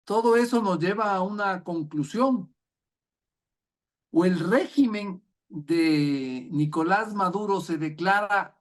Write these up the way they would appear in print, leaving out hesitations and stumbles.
todo eso nos lleva a una conclusión. O el régimen de Nicolás Maduro se declara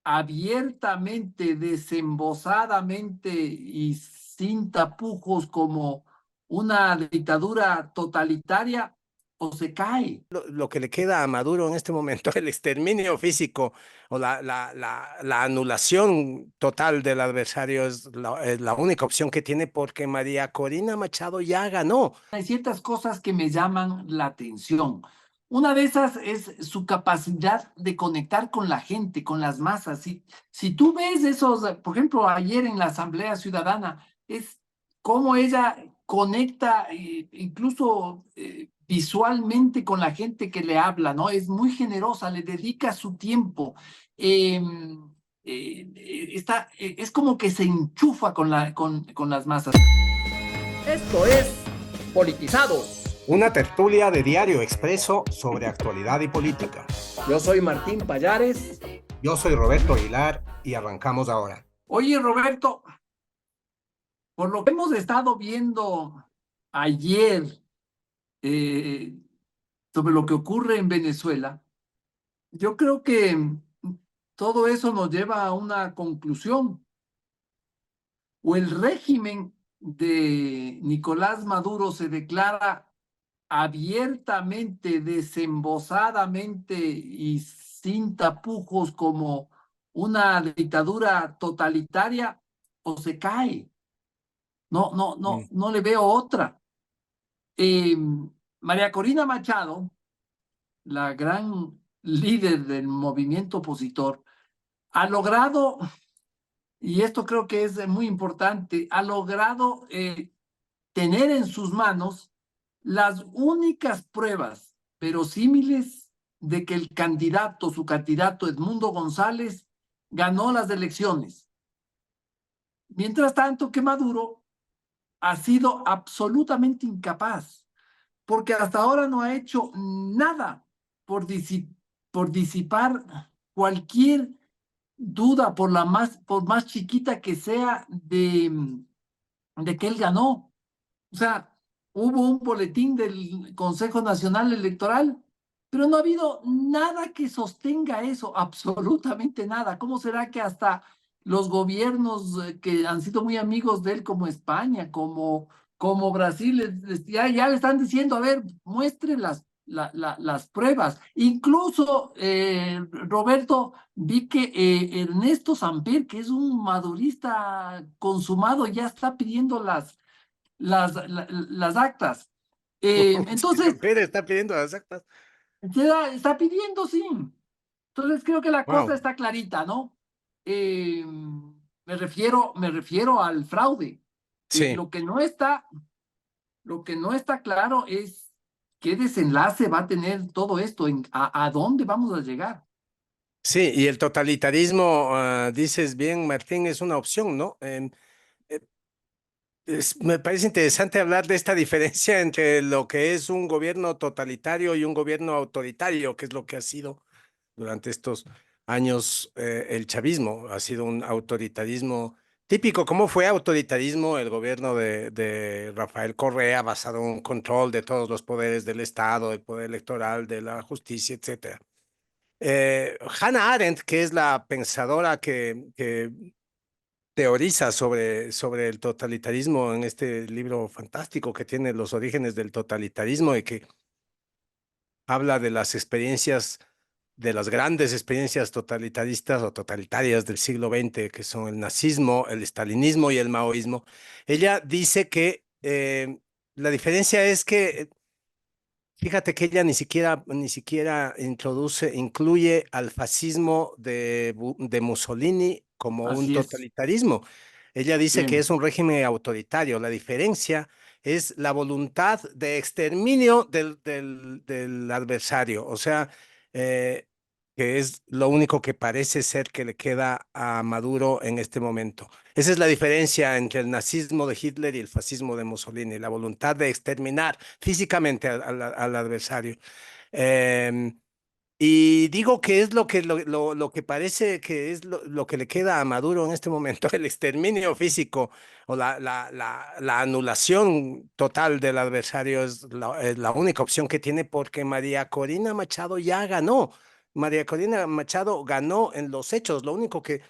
abiertamente, desembosadamente y sin tapujos como una dictadura totalitaria, o se cae. Lo que le queda a Maduro en este momento, el exterminio físico o la anulación total del adversario es la única opción que tiene porque María Corina Machado ya ganó. Hay ciertas cosas que me llaman la atención. Una de esas es su capacidad de conectar con la gente, con las masas. Si tú ves esos, por ejemplo, ayer en la Asamblea Ciudadana, es cómo ella conecta incluso visualmente con la gente que le habla, ¿no? Es muy generosa, le dedica su tiempo. Eh, es como que se enchufa con las masas. Esto es Politizados. Una tertulia de Diario Expreso sobre actualidad y política. Yo soy Martín Payares. Yo soy Roberto Aguilar y arrancamos ahora. Oye, Roberto, por lo que hemos estado viendo ayer eh, sobre lo que ocurre en Venezuela, yo creo que todo eso nos lleva a una conclusión. O el régimen de Nicolás Maduro se declara abiertamente, desembosadamente y sin tapujos como una dictadura totalitaria, o se cae. Mm. No le veo otra. Eh, María Corina Machado, la gran líder del movimiento opositor, ha logrado, y esto creo que es muy importante, ha logrado tener en sus manos las únicas pruebas verosímiles de que el candidato, su candidato Edmundo González, ganó las elecciones. Mientras tanto que Maduro ha sido absolutamente incapaz, porque hasta ahora no ha hecho nada por, por disipar cualquier duda, por más chiquita que sea, de que él ganó. O sea, hubo un boletín del Consejo Nacional Electoral, pero no ha habido nada que sostenga eso, absolutamente nada. ¿Cómo será que hasta los gobiernos que han sido muy amigos de él, como España, como Brasil, ya le están diciendo, a ver, muestre las pruebas? Incluso, Roberto, vi que Ernesto Samper, que es un madurista consumado, ya está pidiendo las actas. Entonces, Pérez está pidiendo las actas. está pidiendo, sí. Entonces creo que la cosa Wow. está clarita, ¿no? Me refiero al fraude. Eh, Sí, lo que no está, lo que no está claro es qué desenlace va a tener todo esto, a dónde vamos a llegar. sí, y el totalitarismo, dices bien, Martín, es una opción, ¿no? Eh, me parece interesante hablar de esta diferencia entre lo que es un gobierno totalitario y un gobierno autoritario, que es lo que ha sido durante estos años el chavismo. Ha sido un autoritarismo típico. ¿Cómo fue autoritarismo el gobierno de Rafael Correa, basado en un control de todos los poderes del Estado, del poder electoral, de la justicia, etcétera? Hannah Arendt, que es la pensadora que teoriza sobre el totalitarismo en este libro fantástico que tiene los orígenes del totalitarismo y que habla de las experiencias, de las grandes experiencias totalitaristas o totalitarias del siglo XX, que son el nazismo, el estalinismo y el maoísmo. Ella dice que la diferencia es que, fíjate que ella ni siquiera incluye al fascismo de Mussolini como un Así es. totalitarismo. Ella dice que Bien. es un régimen autoritario. La diferencia es la voluntad de exterminio del adversario. O sea, eh, que es lo único que parece ser que le queda a Maduro en este momento. Esa es la diferencia entre el nazismo de Hitler y el fascismo de Mussolini, la voluntad de exterminar físicamente al adversario. Eh, Y digo que es lo que parece que es lo que le queda a Maduro en este momento, el exterminio físico o la anulación total del adversario es la única opción que tiene porque María Corina Machado ya ganó. María Corina Machado ganó en los hechos. Lo único que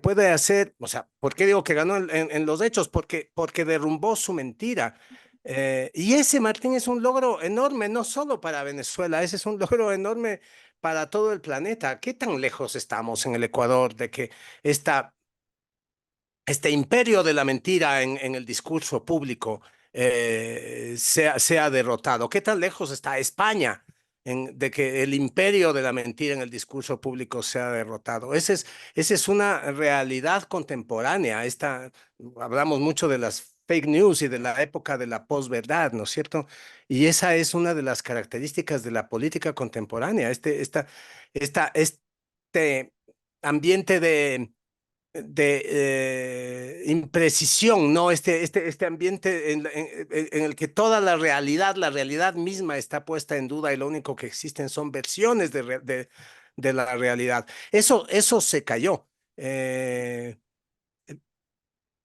puede hacer, o sea, ¿por qué digo que ganó en los hechos? Porque derrumbó su mentira. Y ese, Martín, es un logro enorme, no solo para Venezuela, ese es un logro enorme para todo el planeta. ¿Qué tan lejos estamos en el Ecuador de que esta, este imperio de la mentira en el discurso público sea derrotado? ¿Qué tan lejos está España de que el imperio de la mentira en el discurso público sea derrotado? Esa es una realidad contemporánea. Hablamos mucho de las fake news y de la época de la posverdad, ¿no es cierto? Y esa es una de las características de la política contemporánea, este ambiente de imprecisión, ¿no? Este ambiente en el que toda la realidad misma está puesta en duda y lo único que existen son versiones de la realidad. Eso se cayó. Eh,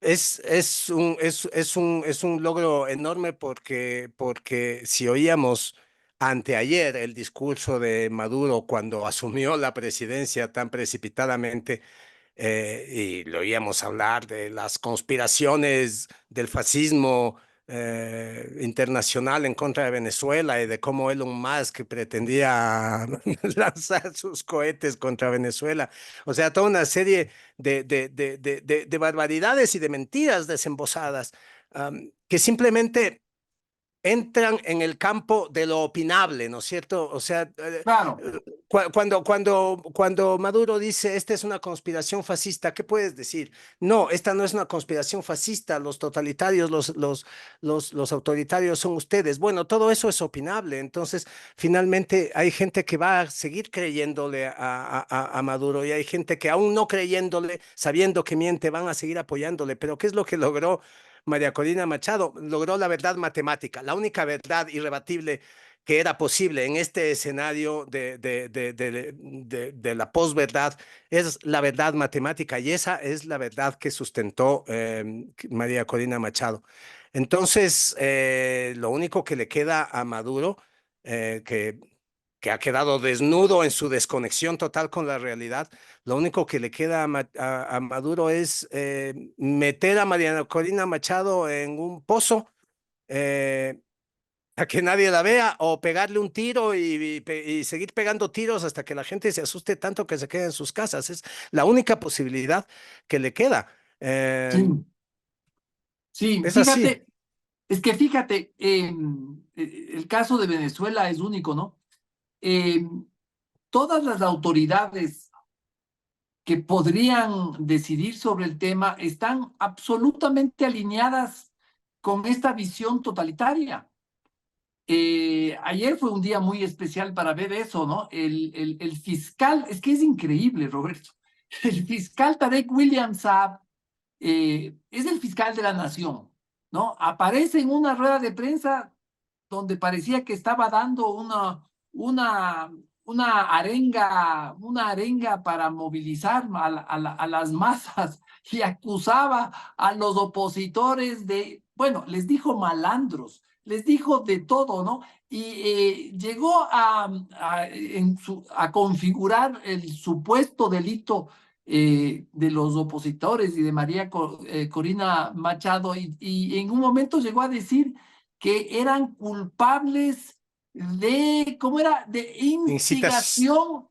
es un logro enorme porque si oíamos anteayer el discurso de Maduro cuando asumió la presidencia tan precipitadamente, y lo oíamos hablar de las conspiraciones del fascismo internacional en contra de Venezuela y de cómo Elon Musk pretendía lanzar sus cohetes contra Venezuela. O sea, toda una serie de barbaridades y de mentiras desembosadas, que simplemente entran en el campo de lo opinable, ¿no es cierto? O sea, Claro, cuando Maduro dice, esta es una conspiración fascista, ¿qué puedes decir? No, esta no es una conspiración fascista, los totalitarios, los autoritarios son ustedes. Bueno, todo eso es opinable, entonces finalmente hay gente que va a seguir creyéndole a Maduro y hay gente que aún no creyéndole, sabiendo que miente, van a seguir apoyándole, pero ¿qué es lo que logró María Corina Machado? Logró la verdad matemática, la única verdad irrebatible que era posible en este escenario de la posverdad es la verdad matemática y esa es la verdad que sustentó María Corina Machado. Entonces, lo único que le queda a Maduro, que ha quedado desnudo en su desconexión total con la realidad, lo único que le queda a Maduro es meter a María Corina Machado en un pozo. eh, a que nadie la vea o pegarle un tiro y seguir pegando tiros hasta que la gente se asuste tanto que se quede en sus casas. Es la única posibilidad que le queda. sí, sí, Es así. fíjate, es que fíjate, el caso de Venezuela es único, ¿no? Todas las autoridades que podrían decidir sobre el tema están absolutamente alineadas con esta visión totalitaria. Ayer fue un día muy especial para ver eso, ¿no? El fiscal, es que es increíble, Roberto. El fiscal Tarek William Saab es el fiscal de la nación, ¿no? Aparece en una rueda de prensa donde parecía que estaba dando una, una arenga para movilizar a las masas y acusaba a los opositores de, bueno, les dijo malandros, les dijo de todo, ¿no? Y llegó a configurar el supuesto delito de los opositores y de María Corina Machado y en un momento llegó a decir que eran culpables de, ¿cómo era? De Incitas. instigación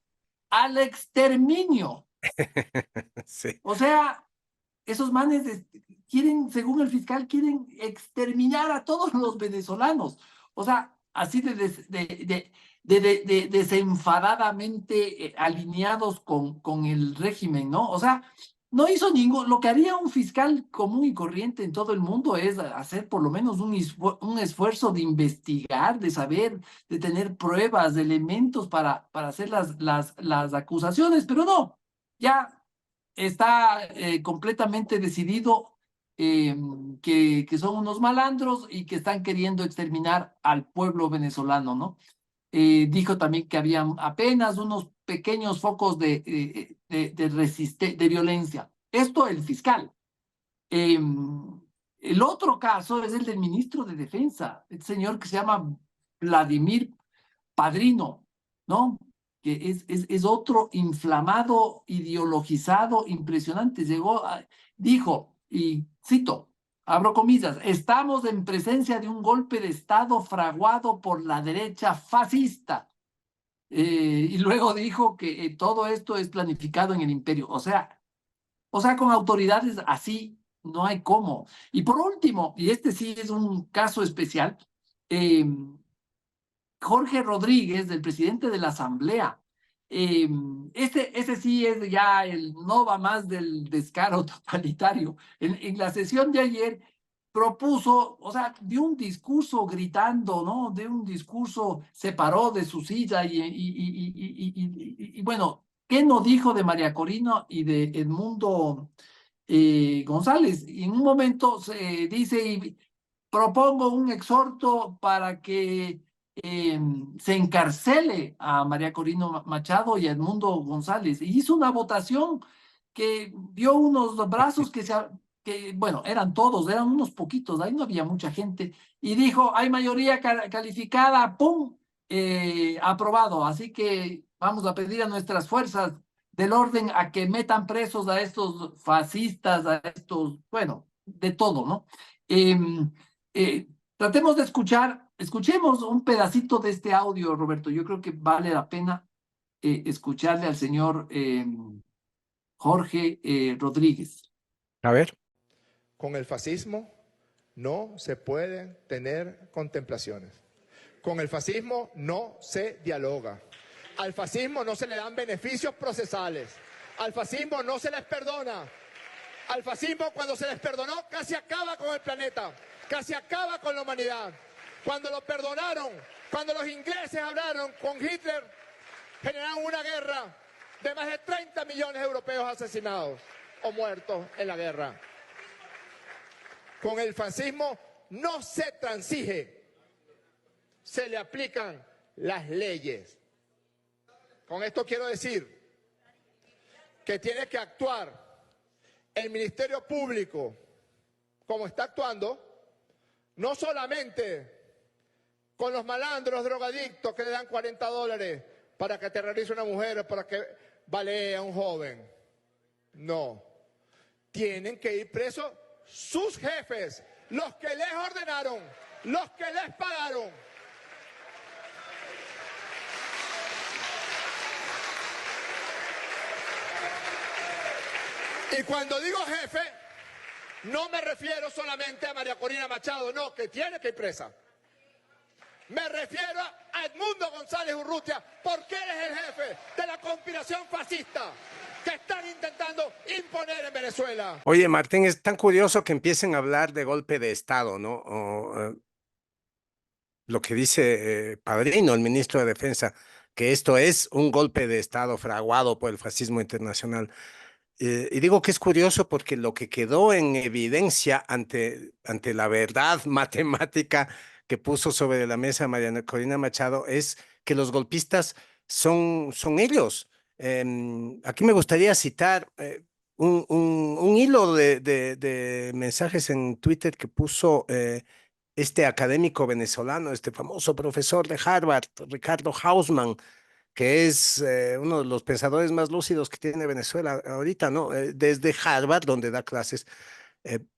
al exterminio. Sí. O sea, esos manes quieren, según el fiscal, quieren exterminar a todos los venezolanos. O sea, así de desenfadadamente alineados con el régimen, ¿no? O sea, no hizo ningún, lo que haría un fiscal común y corriente en todo el mundo es hacer por lo menos un esfuerzo de investigar, de saber, de tener pruebas, de elementos para hacer las acusaciones, pero no, ya está completamente decidido que son unos malandros y que están queriendo exterminar al pueblo venezolano, ¿no? Dijo también que había apenas unos pequeños focos de violencia. Esto el fiscal. El otro caso es el del ministro de Defensa, el señor que se llama Vladimir Padrino, ¿no? Que es otro inflamado, ideologizado, impresionante. Dijo, y cito, abro comillas, estamos en presencia de un golpe de Estado fraguado por la derecha fascista. Y luego dijo que todo esto es planificado en el imperio. O sea, con autoridades así no hay cómo. Y por último, y este sí es un caso especial, eh, Jorge Rodríguez, del presidente de la Asamblea. Ese sí es ya el no va más del descaro totalitario. En la sesión de ayer propuso, o sea, dio un discurso gritando, ¿no? De un discurso, se paró de su silla y bueno, ¿qué no dijo de María Corina y de Edmundo González? Y en un momento se dice, y propongo un exhorto para que se encarcele a María Corina Machado y a Edmundo González. Y hizo una votación que dio unos brazos que, bueno, eran todos, eran unos poquitos, ahí no había mucha gente. Y dijo, hay mayoría calificada, ¡pum! Aprobado. Así que vamos a pedir a nuestras fuerzas del orden a que metan presos a estos fascistas, a estos, bueno, de todo, ¿no? Tratemos de escuchemos un pedacito de este audio, Roberto. Yo creo que vale la pena escucharle al señor Jorge Rodríguez. A ver. Con el fascismo no se pueden tener contemplaciones. Con el fascismo no se dialoga. Al fascismo no se le dan beneficios procesales. Al fascismo no se les perdona. Al fascismo, cuando se les perdonó, casi acaba con el planeta, casi acaba con la humanidad. Cuando lo perdonaron, cuando los ingleses hablaron con Hitler, generaron una guerra de más de 30 millones de europeos asesinados o muertos en la guerra. Con el fascismo no se transige, se le aplican las leyes. Con esto quiero decir que tiene que actuar el Ministerio Público como está actuando, no solamente con los malandros drogadictos que le dan $40 para que aterrorice a una mujer o para que balee a un joven. No, tienen que ir presos sus jefes, los que les ordenaron, los que les pagaron. Y cuando digo jefe, no me refiero solamente a María Corina Machado, no, que tiene que ir presa. Me refiero a Edmundo González Urrutia, porque él es el jefe de la conspiración fascista que están intentando imponer en Venezuela. Oye, Martín, es tan curioso que empiecen a hablar de golpe de Estado, ¿no? Lo que dice Padrino, el ministro de Defensa, que esto es un golpe de Estado fraguado por el fascismo internacional. Y digo que es curioso porque lo que quedó en evidencia ante la verdad matemática que puso sobre la mesa María Corina Machado es que los golpistas son ellos. Aquí me gustaría citar un hilo de mensajes en Twitter que puso este académico venezolano, este famoso profesor de Harvard, Ricardo Hausmann, que es uno de los pensadores más lúcidos que tiene Venezuela ahorita, ¿no? Desde Harvard, donde da clases,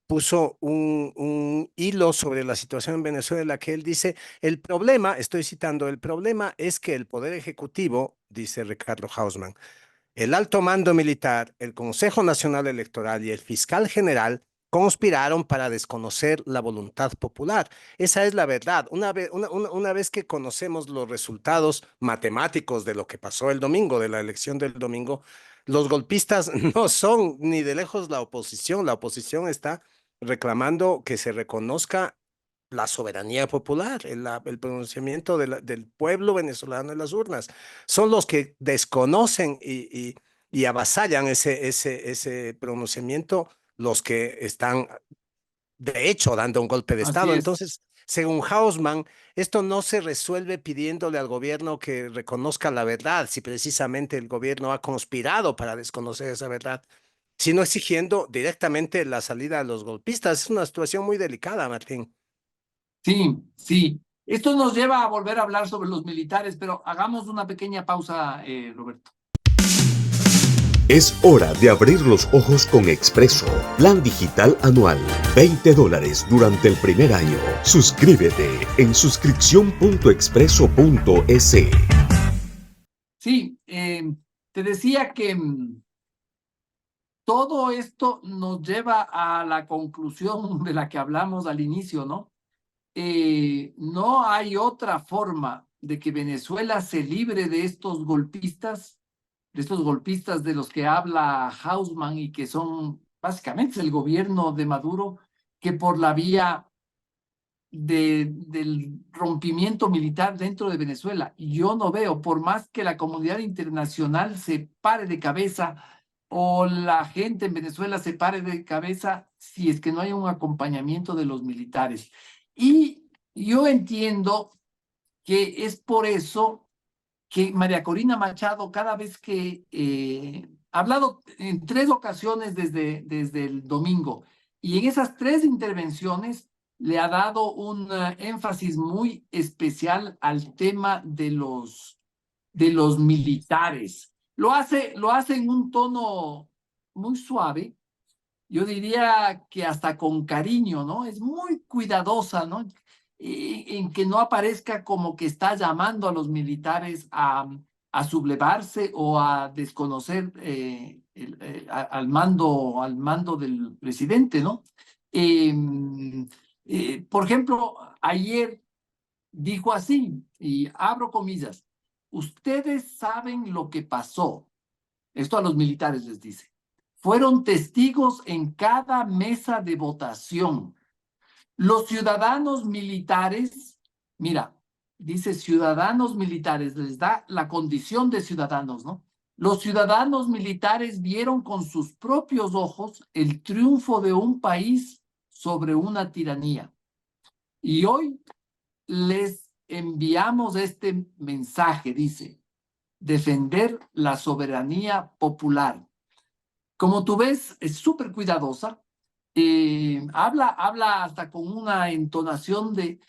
puso un hilo sobre la situación en Venezuela en la que él dice, el problema, estoy citando, el problema es que el Poder Ejecutivo, dice Ricardo Hausmann, el alto mando militar, el Consejo Nacional Electoral y el fiscal general conspiraron para desconocer la voluntad popular. Esa es la verdad. Una vez que conocemos los resultados matemáticos de lo que pasó el domingo, de la elección del domingo, los golpistas no son ni de lejos la oposición. La oposición está reclamando que se reconozca la soberanía popular, el pronunciamiento del pueblo venezolano en las urnas. Son los que desconocen y avasallan ese pronunciamiento, los que están, de hecho, dando un golpe de Así Estado. es. Entonces, según Hausmann, esto no se resuelve pidiéndole al gobierno que reconozca la verdad, si precisamente el gobierno ha conspirado para desconocer esa verdad, sino exigiendo directamente la salida de los golpistas. Es una situación muy delicada, Martín. Sí, sí. Esto nos lleva a volver a hablar sobre los militares, pero hagamos una pequeña pausa, Roberto. Es hora de abrir los ojos con Expreso. Plan digital anual. $20 durante el primer año. Suscríbete en suscripción.expreso.es. Sí, te decía que todo esto nos lleva a la conclusión de la que hablamos al inicio, ¿no? No hay otra forma de que Venezuela se libre de estos golpistas de los que habla Hausmann y que son básicamente el gobierno de Maduro, que por la vía del rompimiento militar dentro de Venezuela. Yo no veo, por más que la comunidad internacional se pare de cabeza o la gente en Venezuela se pare de cabeza, si es que no hay un acompañamiento de los militares. Y yo entiendo que es por eso que María Corina Machado, cada vez que ha hablado en 3 ocasiones desde el domingo, y en esas 3 intervenciones le ha dado un énfasis muy especial al tema de los militares. Lo hace en un tono muy suave, yo diría que hasta con cariño, ¿no? Es muy cuidadosa, ¿no? En que no aparezca como que está llamando a los militares a sublevarse o a desconocer al mando del presidente, ¿no? Por ejemplo, ayer dijo así, y abro comillas, ustedes saben lo que pasó. Esto a los militares les dice. Fueron testigos en cada mesa de votación. Los ciudadanos militares, mira, dice ciudadanos militares, les da la condición de ciudadanos, ¿no? Los ciudadanos militares vieron con sus propios ojos el triunfo de un país sobre una tiranía. Y hoy les enviamos este mensaje, dice, defender la soberanía popular. Como tú ves, es súper cuidadosa. Habla hasta con una entonación de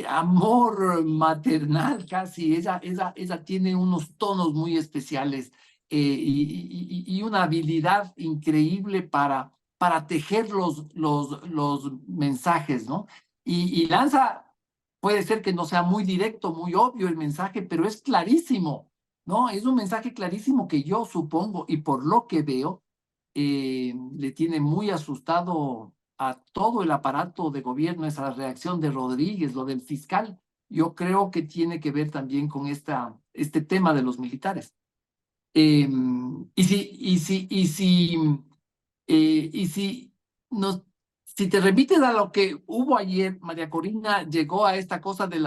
amor maternal casi. Ella tiene unos tonos muy especiales y una habilidad increíble para tejer los mensajes, ¿no? Y lanza, puede ser que no sea muy directo, muy obvio el mensaje, pero es clarísimo, ¿no? Es un mensaje clarísimo que yo supongo y por lo que veo, le tiene muy asustado a todo el aparato de gobierno esa reacción de Rodríguez, lo del fiscal. Yo creo que tiene que ver también con este tema de los militares. Si te remites a lo que hubo ayer, María Corina llegó a esta cosa de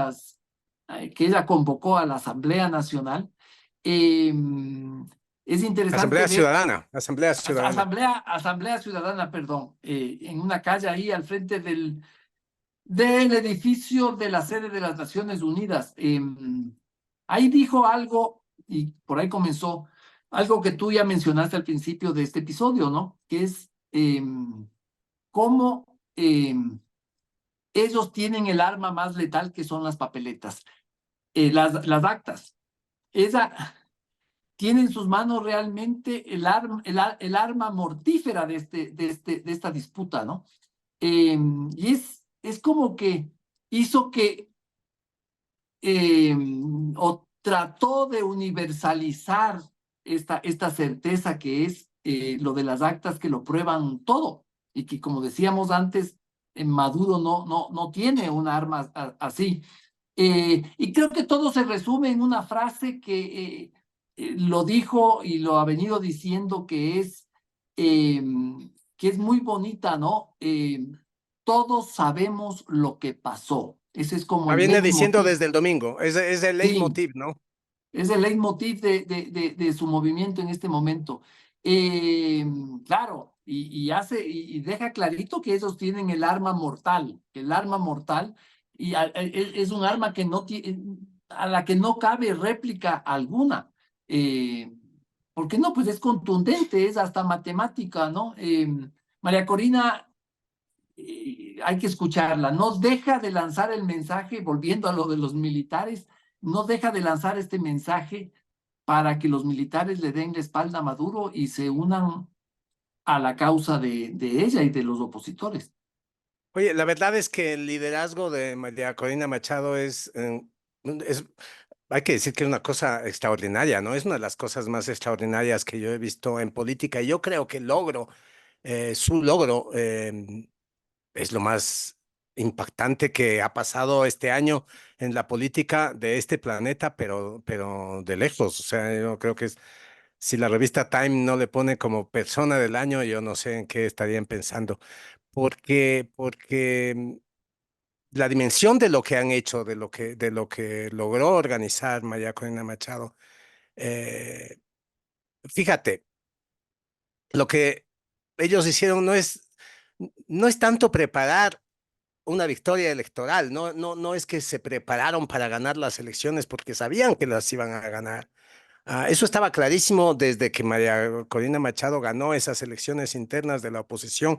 que ella convocó a la Asamblea Nacional. Es interesante Asamblea ver Ciudadana, Asamblea Ciudadana. Asamblea Ciudadana, perdón, en una calle ahí al frente del edificio de la sede de las Naciones Unidas. Ahí dijo algo, y por ahí comenzó, algo que tú ya mencionaste al principio de este episodio, ¿no? Que es cómo ellos tienen el arma más letal, que son las papeletas, las actas. Esa tiene en sus manos realmente el arma mortífera de esta disputa, ¿no? Y es como que hizo que, o trató de universalizar esta certeza que es lo de las actas que lo prueban todo, y que, como decíamos antes, Maduro no tiene un arma así. Y creo que todo se resume en una frase que lo dijo y lo ha venido diciendo, que es muy bonita, ¿no? Todos sabemos lo que pasó. Ese es como La el viene diciendo leitmotiv. desde el domingo, es el Sí, leitmotiv, ¿no? es el leitmotiv de su movimiento en este momento. Eh, claro, y deja clarito que ellos tienen el arma mortal, es un arma que no tiene, a la que no cabe réplica alguna. ¿Por qué no? Pues es contundente, es hasta matemática, ¿no? María Corina, hay que escucharla, no deja de lanzar el mensaje, volviendo a lo de los militares, no deja de lanzar este mensaje para que los militares le den la espalda a Maduro y se unan a la causa de ella y de los opositores. Oye, la verdad es que el liderazgo de María Corina Machado es, hay que decir que es una cosa extraordinaria, ¿no? Es una de las cosas más extraordinarias que yo he visto en política. Y yo creo que su logro, es lo más impactante que ha pasado este año en la política de este planeta, pero de lejos. O sea, yo creo que si la revista Time no le pone como persona del año, yo no sé en qué estarían pensando. Porque la dimensión de lo que han hecho, de lo que logró organizar María Corina Machado, eh, fíjate, lo que ellos hicieron no es tanto preparar una victoria electoral, no es que se prepararon para ganar las elecciones porque sabían que las iban a ganar. Eso estaba clarísimo desde que María Corina Machado ganó esas elecciones internas de la oposición.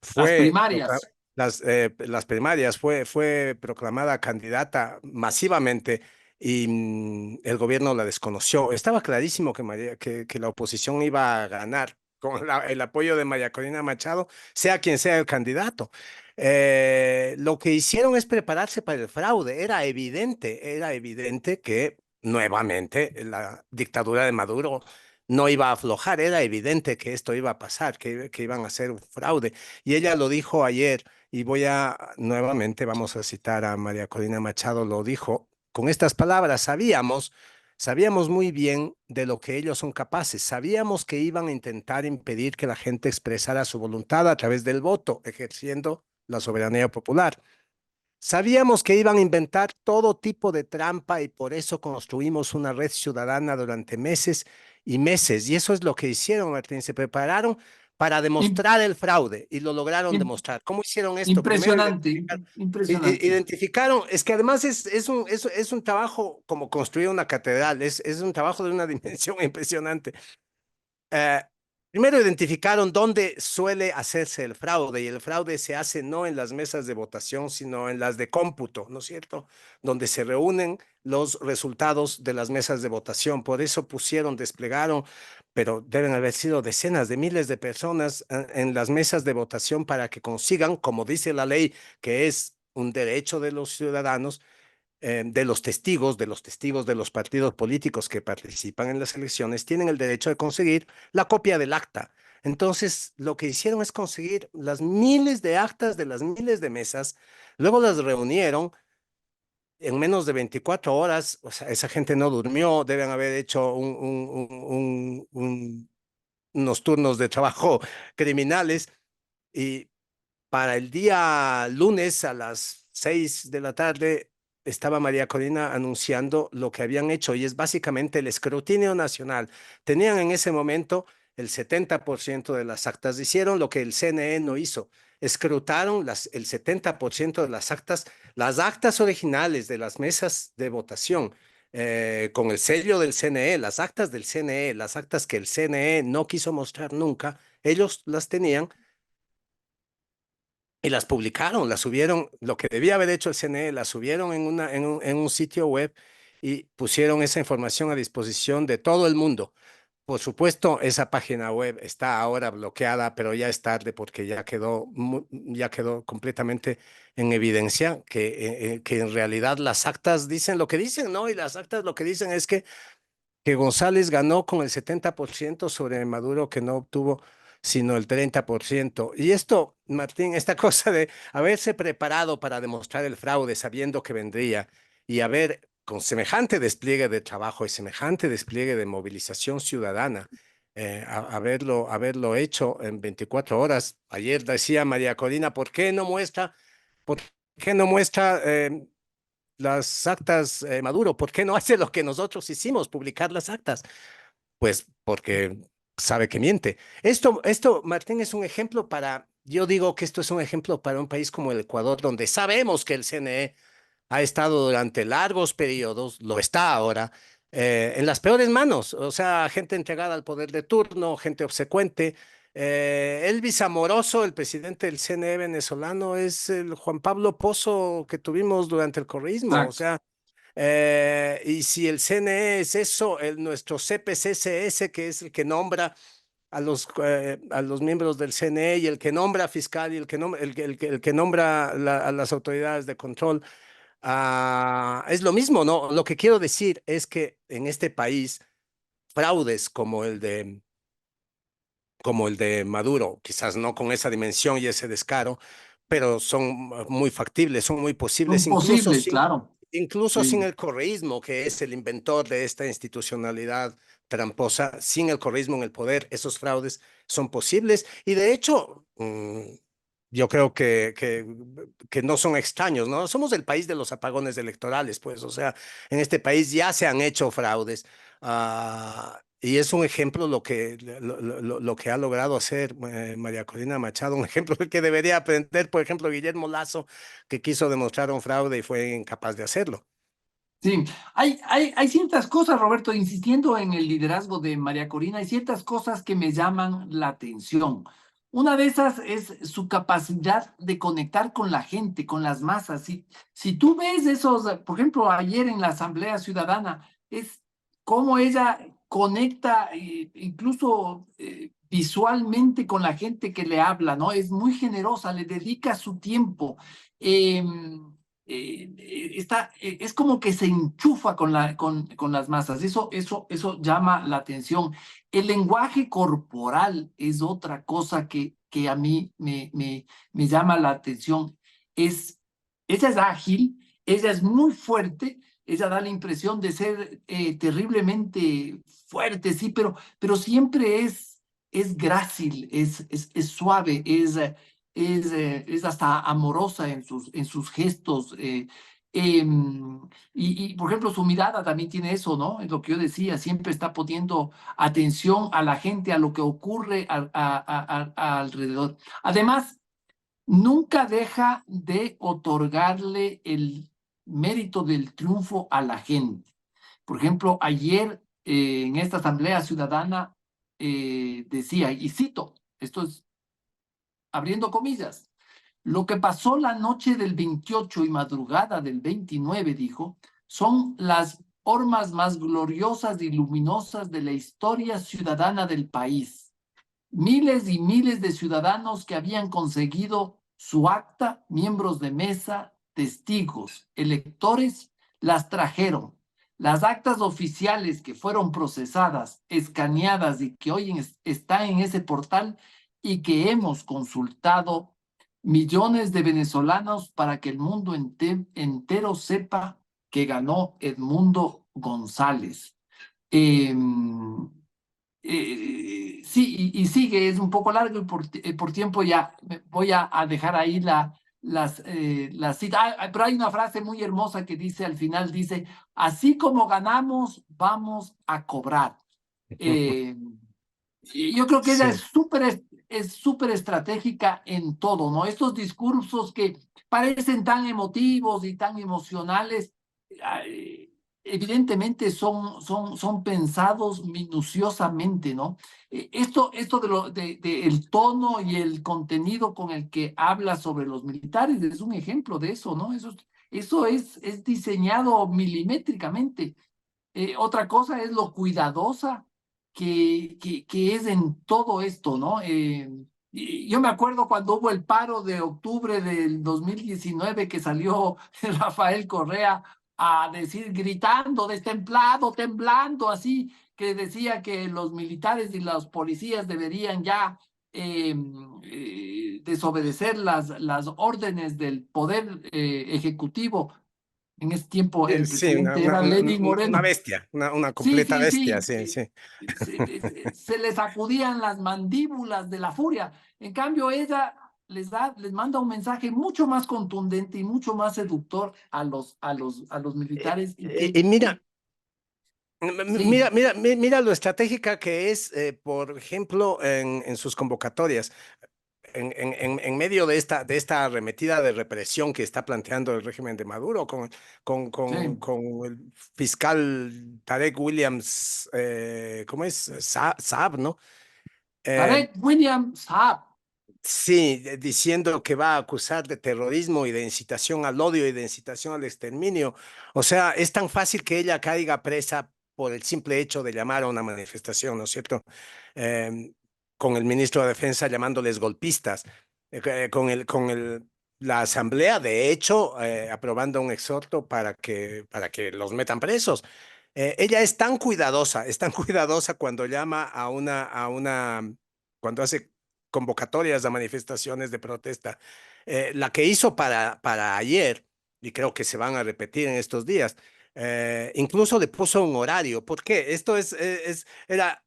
Las Fue primarias, las primarias, fue proclamada candidata masivamente y el gobierno la desconoció. Estaba clarísimo que la oposición iba a ganar con el apoyo de María Corina Machado, sea quien sea el candidato. Lo que hicieron es prepararse para el fraude. Era evidente que nuevamente la dictadura de Maduro no iba a aflojar. Era evidente que esto iba a pasar, que iban a hacer un fraude. Y ella lo dijo ayer, y nuevamente vamos a citar a María Corina Machado, lo dijo con estas palabras: sabíamos muy bien de lo que ellos son capaces, sabíamos que iban a intentar impedir que la gente expresara su voluntad a través del voto, ejerciendo la soberanía popular. Sabíamos que iban a inventar todo tipo de trampa y por eso construimos una red ciudadana durante meses y meses. Y eso es lo que hicieron, Martín. Se prepararon para im- demostrar el fraude y lo lograron im- demostrar. ¿Cómo hicieron esto? Primero impresionante, impresionante. identificaron, es que además es un trabajo como construir una catedral, es un trabajo de una dimensión impresionante. Eh, Primero identificaron dónde suele hacerse el fraude, y el fraude se hace no en las mesas de votación, sino en las de cómputo, ¿no es cierto? Donde se reúnen los resultados de las mesas de votación. Por eso desplegaron, pero deben haber sido decenas de miles de personas en las mesas de votación para que consigan, como dice la ley, que es un derecho de los ciudadanos, de los testigos de los partidos políticos que participan en las elecciones, tienen el derecho de conseguir la copia del acta. Entonces, lo que hicieron es conseguir las miles de actas de las miles de mesas, luego las reunieron en menos de 24 horas. O sea, esa gente no durmió, deben haber hecho unos turnos de trabajo criminales, y para el día lunes a las 6 de la tarde estaba María Corina anunciando lo que habían hecho, y es básicamente el escrutinio nacional. Tenían en ese momento el 70% de las actas. Hicieron lo que el CNE no hizo. Escrutaron el 70% de las actas originales de las mesas de votación, con el sello del CNE, las actas del CNE, las actas que el CNE no quiso mostrar nunca. Ellos las tenían y las publicaron, las subieron. Lo que debía haber hecho el CNE, las subieron en un sitio web y pusieron esa información a disposición de todo el mundo. Por supuesto, esa página web está ahora bloqueada, pero ya es tarde porque ya quedó completamente en evidencia que en realidad las actas dicen lo que dicen, ¿no? Y las actas lo que dicen es que González ganó con el 70% sobre Maduro, que no obtuvo sino el 30%. Y esto, Martín, esta cosa de haberse preparado para demostrar el fraude sabiendo que vendría, y haber, con semejante despliegue de trabajo y semejante despliegue de movilización ciudadana, haberlo hecho en 24 horas. Ayer decía María Corina, ¿por qué no muestra las actas, Maduro? ¿Por qué no hace lo que nosotros hicimos, publicar las actas? Pues porque sabe que miente. Martín, es un ejemplo yo digo que esto es un ejemplo para un país como el Ecuador, donde sabemos que el CNE ha estado durante largos periodos, lo está ahora, en las peores manos, o sea, gente entregada al poder de turno, gente obsecuente. Elvis Amoroso, el presidente del CNE venezolano, es el Juan Pablo Pozo que tuvimos durante el correísmo, o Exacto. sea, y si el CNE es eso, nuestro CPCSS, que es el que nombra a los miembros del CNE y el que nombra fiscal y el que nombra a las autoridades de control, es lo mismo, ¿no? Lo que quiero decir es que en este país, fraudes como el de Maduro, quizás no con esa dimensión y ese descaro, pero son muy factibles, son muy posibles, Son posibles, claro. incluso sin Sí. el correísmo, que es el inventor de esta institucionalidad tramposa, sin el correísmo en el poder, esos fraudes son posibles y de hecho, yo creo que no son extraños, ¿no? Somos el país de los apagones electorales, pues, o sea, en este país ya se han hecho fraudes. Y es un ejemplo lo que ha logrado hacer María Corina Machado, un ejemplo que debería aprender, por ejemplo, Guillermo Lazo, que quiso demostrar un fraude y fue incapaz de hacerlo. Sí, hay ciertas cosas, Roberto, insistiendo en el liderazgo de María Corina, hay ciertas cosas que me llaman la atención. Una de esas es su capacidad de conectar con la gente, con las masas. Si tú ves esos, por ejemplo, ayer en la Asamblea Ciudadana, es cómo ella conecta incluso visualmente con la gente que le habla, ¿no? Es muy generosa, le dedica su tiempo. Es como que se enchufa con las masas. Eso llama la atención. El lenguaje corporal es otra cosa que a mí me llama la atención. Ella es ágil, ella es muy fuerte, ella da la impresión de ser terriblemente fuerte, sí, pero siempre es grácil, es suave, es hasta amorosa en sus gestos. Por ejemplo, su mirada también tiene eso, ¿no? Es lo que yo decía, siempre está poniendo atención a la gente, a lo que ocurre alrededor. Además, nunca deja de otorgarle el mérito del triunfo a la gente. Por ejemplo, ayer en esta Asamblea Ciudadana decía, y cito, esto es abriendo comillas, lo que pasó la noche del 28 y madrugada del 29, dijo, son las formas más gloriosas y luminosas de la historia ciudadana del país. Miles y miles de ciudadanos que habían conseguido su acta, miembros de mesa, testigos, electores, las trajeron. Las actas oficiales que fueron procesadas, escaneadas y que hoy están en ese portal y que hemos consultado millones de venezolanos para que el mundo entero sepa que ganó Edmundo González. Sí, y sigue, es un poco largo y por tiempo ya voy a dejar ahí las citas. Pero hay una frase muy hermosa que dice al final, dice, así como ganamos, vamos a cobrar. Eh, y yo creo que ella Sí. es súper estratégica en todo, ¿no? Estos discursos que parecen tan emotivos y tan emocionales, evidentemente son pensados minuciosamente, ¿no? Esto de el tono y el contenido con el que habla sobre los militares es un ejemplo de eso, ¿no? Eso es diseñado milimétricamente. Otra cosa es lo cuidadosa que es en todo esto, ¿no? Yo me acuerdo cuando hubo el paro de octubre del 2019 que salió Rafael Correa a decir, gritando, destemplado, temblando, así, que decía que los militares y los policías deberían ya desobedecer las órdenes del poder ejecutivo. En ese tiempo el Sí, presidente era Lenín una Moreno. bestia, una Sí, completa sí, bestia, sí. sí, sí. Se les sacudían las mandíbulas de la furia. En cambio, ella les manda un mensaje mucho más contundente y mucho más seductor a los militares y Y mira, Sí, Mira lo estratégica que es, por ejemplo, en sus convocatorias. En medio de esta arremetida de represión que está planteando el régimen de Maduro sí. con el fiscal Tarek Williams, ¿cómo es? Saab, ¿no? Eh, Tarek William Saab. sí, diciendo que va a acusar de terrorismo y de incitación al odio y de incitación al exterminio. O sea, es tan fácil que ella caiga presa por el simple hecho de llamar a una manifestación, ¿no es cierto? Eh, con el ministro de Defensa llamándoles golpistas, la Asamblea, de hecho, aprobando un exhorto para que los metan presos. Ella es tan cuidadosa cuando llama cuando hace convocatorias a manifestaciones de protesta. La que hizo para ayer, y creo que se van a repetir en estos días, incluso le puso un horario. ¿Por qué? Esto era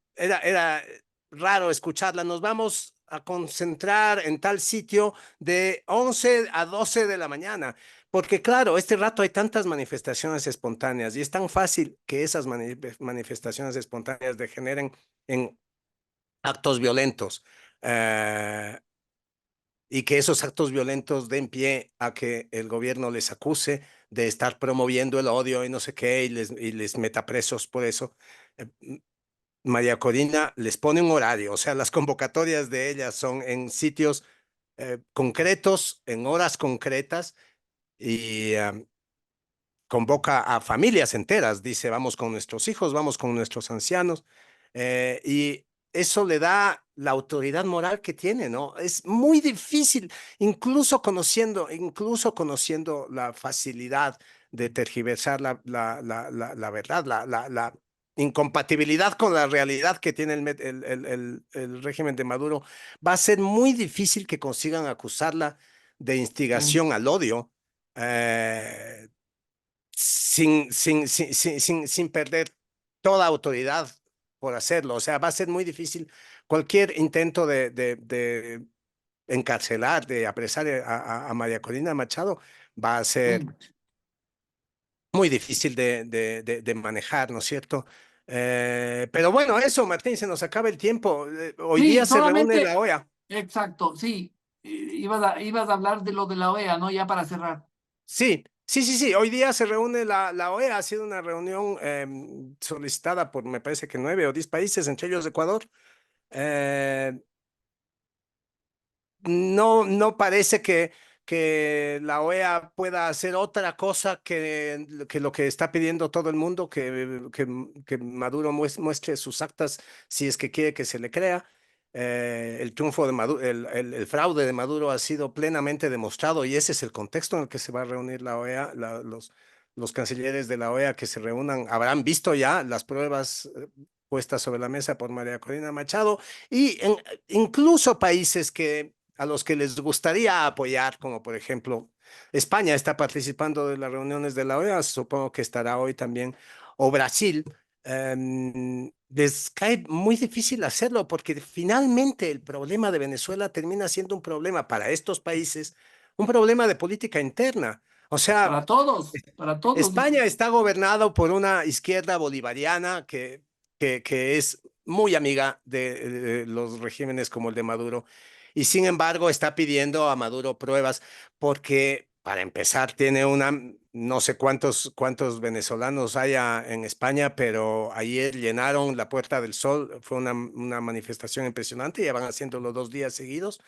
raro escucharla. Nos vamos a concentrar en tal sitio de 11 a 12 de la mañana. Porque claro, este rato hay tantas manifestaciones espontáneas y es tan fácil que esas manifestaciones espontáneas degeneren en actos violentos. Eh, y que esos actos violentos den pie a que el gobierno les acuse de estar promoviendo el odio y no sé qué, y les meta presos por eso. María Corina les pone un horario, o sea, las convocatorias de ellas son en sitios concretos, en horas concretas, y convoca a familias enteras, dice, vamos con nuestros hijos, vamos con nuestros ancianos, y eso le da la autoridad moral que tiene, ¿no? Es muy difícil, incluso conociendo la facilidad de tergiversar la verdad, la incompatibilidad con la realidad que tiene el régimen de Maduro, va a ser muy difícil que consigan acusarla de Sí, instigación al odio. eh, sin perder toda autoridad por hacerlo. O sea, va a ser muy difícil cualquier intento de encarcelar, de apresar a María Corina Machado, va a ser sí. muy difícil de manejar, ¿no es cierto? Pero bueno, eso, Martín, se nos acaba el tiempo. Hoy Sí, día se reúne solamente, la OEA. exacto, sí. Ibas a hablar de lo de la OEA, ¿no? Ya para cerrar. Sí. Hoy día se reúne la OEA. Ha sido una reunión solicitada por, me parece que 9 o 10 países, entre ellos Ecuador. Eh, no parece que la OEA pueda hacer otra cosa que lo que está pidiendo todo el mundo, que Maduro muestre sus actas si es que quiere que se le crea. El triunfo de Maduro, el fraude de Maduro ha sido plenamente demostrado y ese es el contexto en el que se va a reunir la OEA. Los cancilleres de la OEA que se reúnan habrán visto ya las pruebas puestas sobre la mesa por María Corina Machado y incluso países a los que les gustaría apoyar, como por ejemplo España está participando de las reuniones de la OEA, supongo que estará hoy también, o Brasil. Les cae muy difícil hacerlo porque finalmente el problema de Venezuela termina siendo un problema para estos países, un problema de política interna. O sea, Para todos. España está gobernado por una izquierda bolivariana que es muy amiga de los regímenes como el de Maduro y sin embargo está pidiendo a Maduro pruebas porque para empezar tiene no sé cuántos venezolanos haya en España, pero ayer llenaron la Puerta del Sol, fue una manifestación impresionante, ya van haciéndolo 2 días seguidos.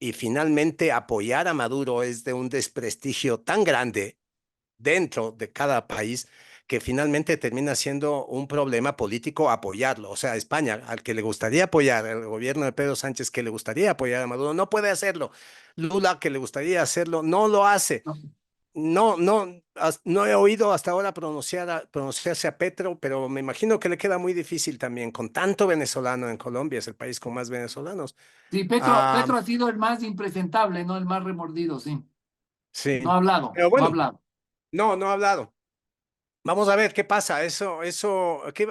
Y finalmente apoyar a Maduro es de un desprestigio tan grande dentro de cada país que finalmente termina siendo un problema político apoyarlo. O sea, España, al que le gustaría apoyar, el gobierno de Pedro Sánchez que le gustaría apoyar a Maduro, no puede hacerlo. Lula, que le gustaría hacerlo, no lo hace. ¿No? No he oído hasta ahora pronunciarse a Petro, pero me imagino que le queda muy difícil también, con tanto venezolano en Colombia, es el país con más venezolanos. Sí, Ah, Petro ha sido el más impresentable, ¿no? El más remordido, sí. No sí, ha hablado, pero no ha bueno, hablado. no ha hablado. Vamos a ver qué pasa,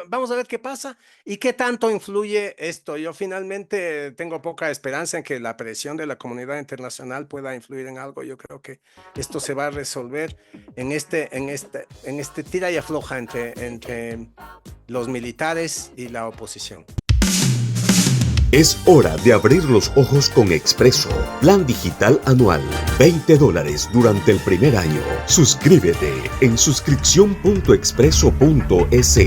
vamos a ver qué pasa y qué tanto influye esto. Yo finalmente tengo poca esperanza en que la presión de la comunidad internacional pueda influir en algo. Yo creo que esto se va a resolver en este tira y afloja entre los militares y la oposición. Es hora de abrir los ojos con Expreso. Plan digital anual. $20 durante el primer año. Suscríbete en suscripción.expreso.es.